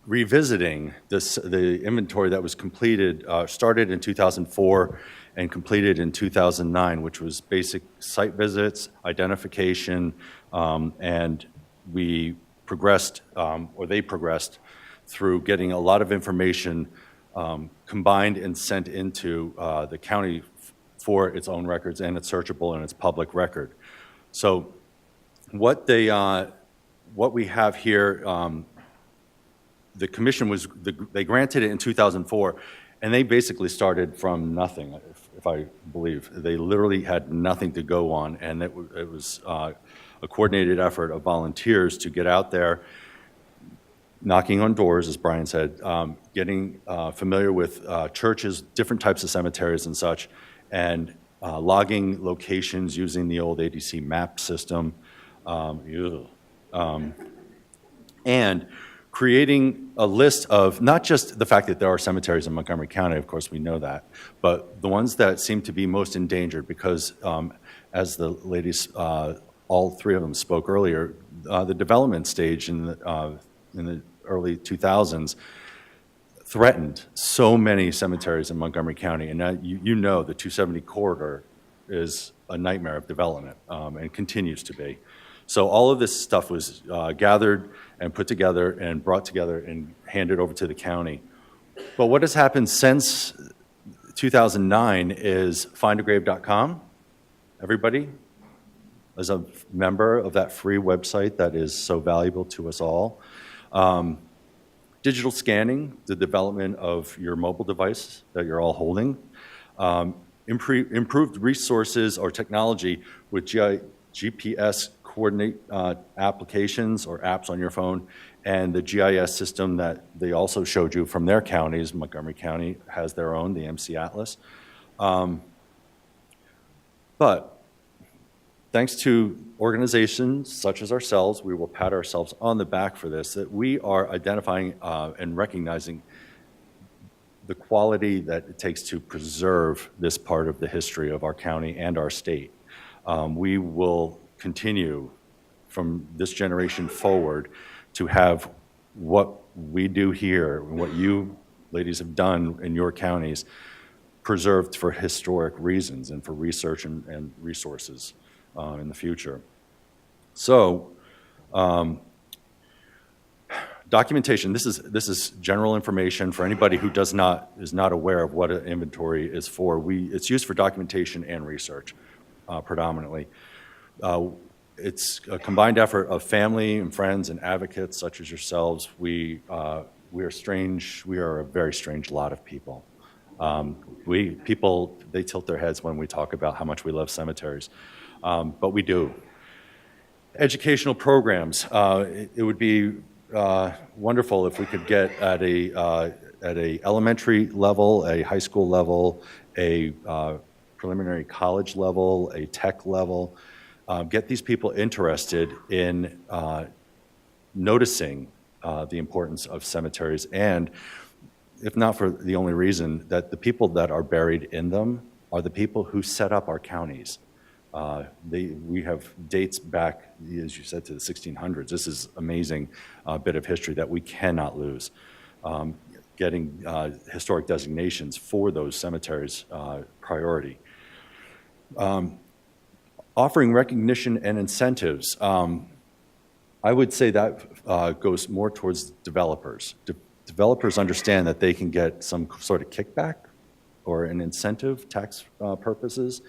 revisiting the inventory that was completed, started in 2004 and completed in 2009, which was basic site visits, identification, and we progressed, or they progressed, through getting a lot of information combined and sent into the county for its own records, and it's searchable and it's public record. So what we have here, the commission they granted it in 2004, and they basically started from nothing, if I believe. They literally had nothing to go on, and it was a coordinated effort of volunteers to get out there, knocking on doors, as Brian said, getting familiar with churches, different types of cemeteries and such, and logging locations using the old ADC map system, and creating a list of not just the fact that there are cemeteries in Montgomery County, of course we know that, but the ones that seem to be most endangered because, as the ladies, all three of them spoke earlier, the development stage in the early 2000s threatened so many cemeteries in Montgomery County, and you know the 270 corridor is a nightmare of development, and continues to be. So all of this stuff was gathered and put together and brought together and handed over to the county. But what has happened since 2009 is findagrave.com. Everybody is a member of that free website that is so valuable to us all. Digital scanning, the development of your mobile device that you're all holding. Improved resources or technology with GPS coordinate applications or apps on your phone, and the GIS system that they also showed you from their counties. Montgomery County has their own, the MC Atlas. But thanks to organizations such as ourselves, we will pat ourselves on the back for this, that we are identifying and recognizing the quality that it takes to preserve this part of the history of our county and our state. We will continue from this generation forward to have what we do here, what you ladies have done in your counties, preserved for historic reasons and for research and resources in the future. So, documentation, this is general information for anybody who is not aware of what an inventory is for. It's used for documentation and research, predominantly. It's a combined effort of family and friends and advocates such as yourselves. We are strange. We are a very strange lot of people. People, they tilt their heads when we talk about how much we love cemeteries, but we do. Educational programs. It would be wonderful if we could get at a elementary level, a high school level, a preliminary college level, a tech level, get these people interested in noticing the importance of cemeteries, and if not for the only reason, that the people that are buried in them are the people who set up our counties. We have dates back, as you said, to the 1600s. This is amazing bit of history that we cannot lose. Getting historic designations for those cemeteries priority. Offering recognition and incentives. I would say that goes more towards developers. Developers understand that they can get some sort of kickback or an incentive, tax purposes,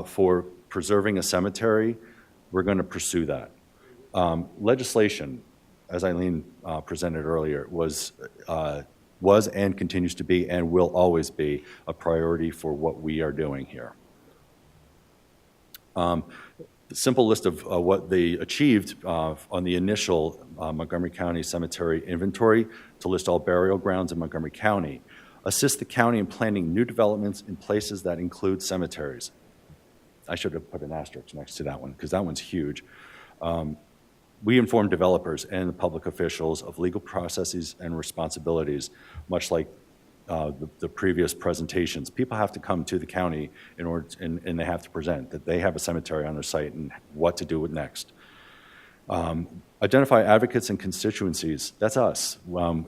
for preserving a cemetery. We're going to pursue that. Legislation, as Eileen presented earlier, was and continues to be and will always be a priority for what we are doing here. The simple list of what they achieved on the initial Montgomery County Cemetery inventory to list all burial grounds in Montgomery County. Assist the county in planning new developments in places that include cemeteries. I should have put an asterisk next to that one because that one's huge. We inform developers and the public officials of legal processes and responsibilities, much like the previous presentations. People have to come to the county in order to, and they have to present that they have a cemetery on their site and what to do with next. Identify advocates and constituencies. That's us.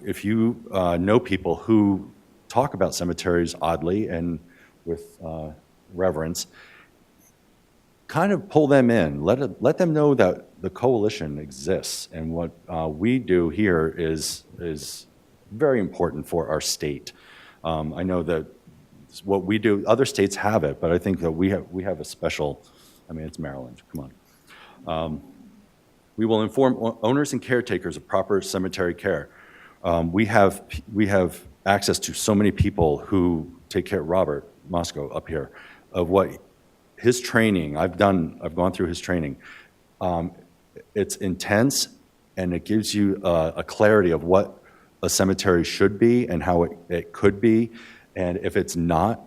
If you know people who talk about cemeteries oddly and with reverence, kind of pull them in. Let them know that the coalition exists, and what we do here is very important for our state. I know that what we do, other states have it, but I think that we have a special. I mean, it's Maryland. Come on. We will inform owners and caretakers of proper cemetery care. We have access to so many people who take care. Robert Moscow up here, of what his training. I've gone through his training. It's intense, and it gives you a clarity of what a cemetery should be and how it could be. And if it's not,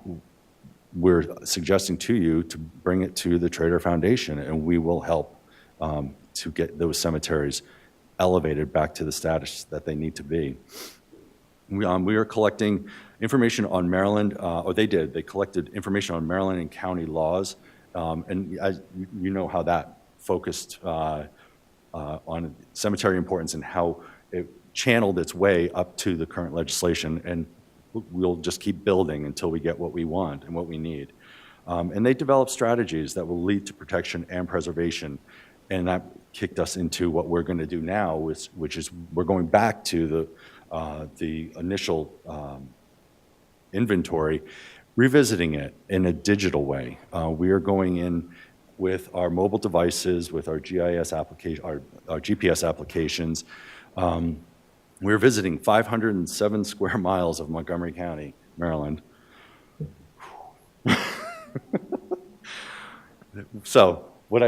we're suggesting to you to bring it to the Trader Foundation, and we will help to get those cemeteries elevated back to the status that they need to be. We are collecting information on Maryland, or they collected information on Maryland and county laws, and as you know how that focused on cemetery importance and how it channeled its way up to the current legislation, and we'll just keep building until we get what we want and what we need. And they developed strategies that will lead to protection and preservation, and that kicked us into what we're going to do now, which is we're going back to the initial inventory, revisiting it in a digital way. We are going in with our mobile devices, with our GIS application, our GPS applications. We're visiting 507 square miles of Montgomery County, Maryland. So what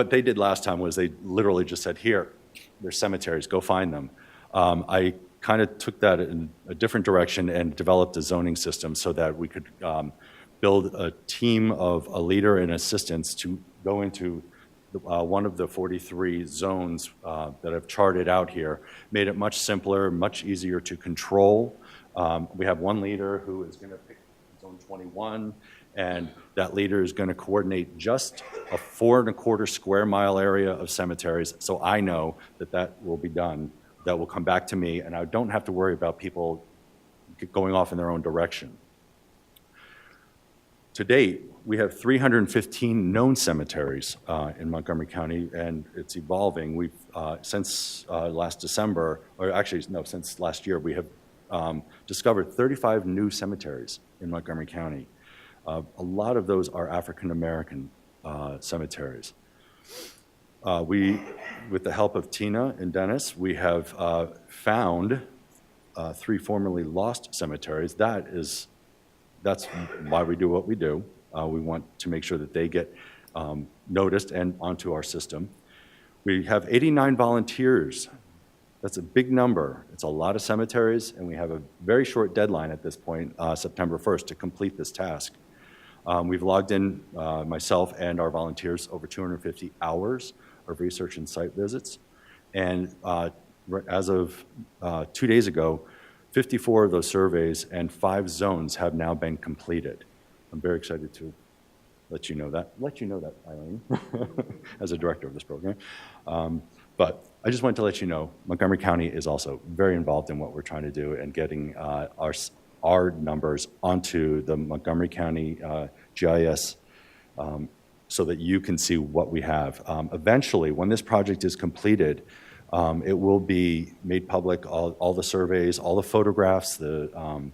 they did last time was they literally just said, here, there's cemeteries, go find them. I kind of took that in a different direction and developed a zoning system so that we could build a team of a leader and assistants to go into one of the 43 zones that I've charted out here, made it much simpler, much easier to control. We have one leader who is going to pick zone 21, and that leader is going to coordinate just a 4.25 square mile area of cemeteries, so I know that will be done. That will come back to me, and I don't have to worry about people going off in their own direction. To date, we have 315 known cemeteries in Montgomery County, and it's evolving. We've, since last December, or actually, no, since last year, we have discovered 35 new cemeteries in Montgomery County. A lot of those are African-American cemeteries. With the help of Tina and Dennis, we have found 3 formerly lost cemeteries. That's why we do what we do. We want to make sure that they get noticed and onto our system. We have 89 volunteers. That's a big number. It's a lot of cemeteries, and we have a very short deadline at this point, September 1st, to complete this task. We've logged in, myself and our volunteers, over 250 hours of research and site visits. And as of 2 days ago, 54 of those surveys and 5 zones have now been completed. I'm very excited to let you know that, Eileen, as a director of this program. But I just wanted to let you know, Montgomery County is also very involved in what we're trying to do and getting our numbers onto the Montgomery County GIS so that you can see what we have. Eventually, when this project is completed, it will be made public, all the surveys, all the photographs, the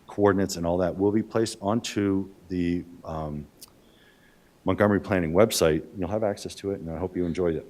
coordinates and all that will be placed onto the Montgomery Planning website. You'll have access to it, and I hope you enjoyed it.